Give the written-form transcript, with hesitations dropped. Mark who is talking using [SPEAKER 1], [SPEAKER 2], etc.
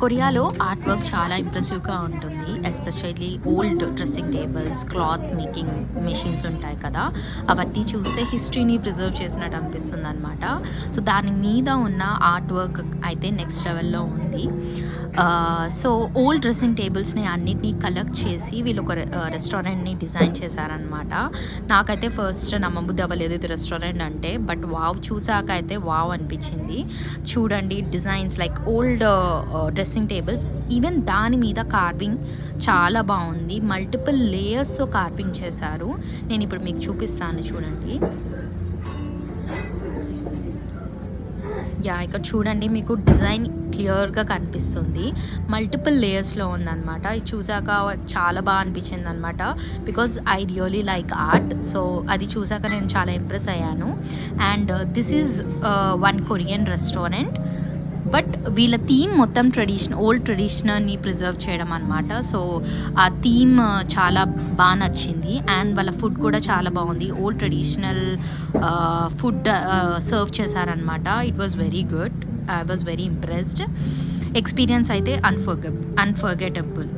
[SPEAKER 1] కొరియాలో art work చాలా ఇంప్రెసివ్గా ఉంటుంది. Especially old dressing tables, cloth making machines ఉంటాయి కదా, అవన్నీ చూస్తే హిస్టరీని ప్రిజర్వ్ చేసినట్టు అనిపిస్తుంది అనమాట. సో దాని మీద ఉన్న ఆర్ట్ వర్క్ అయితే నెక్స్ట్ లెవెల్లో ఉంది. సో ఓల్డ్ డ్రెస్సింగ్ టేబుల్స్ని అన్నిటినీ కలెక్ట్ చేసి వీళ్ళు ఒక రెస్టారెంట్ని డిజైన్ చేశారనమాట. నాకైతే ఫస్ట్ నమ్మబుద్ధి అవ్వలేదు ఇది రెస్టారెంట్ అంటే, బట్ వావ్ చూసాక అయితే వావ్ అనిపించింది. చూడండి designs like old dressing tables, even దాని మీద కార్వింగ్ చాలా బాగుంది. మల్టిపుల్ లేయర్స్తో కార్వింగ్ చేశారు. నేను ఇప్పుడు మీకు చూపిస్తాను చూడండి. ఇక్కడ చూడండి మీకు డిజైన్ క్లియర్గా కనిపిస్తుంది. మల్టిపుల్ లేయర్స్లో ఉందన్నమాట. ఇది చూసాక చాలా బాగా అనిపించింది అనమాట. Because I really like art. So అది చూసాక నేను చాలా ఇంప్రెస్ అయ్యాను. And this is one Korean restaurant, but వీళ్ళ థీమ్ మొత్తం ఓల్డ్ ట్రెడిషనల్ని ప్రిజర్వ్ చేయడం అనమాట. సో ఆ థీమ్ చాలా బాగా నచ్చింది. అండ్ వాళ్ళ ఫుడ్ కూడా చాలా బాగుంది. ఓల్డ్ ట్రెడిషనల్ ఫుడ్ సర్వ్ చేశారనమాట. It was very good. I was very impressed. Experience అయితే అన్ఫర్గెటబుల్.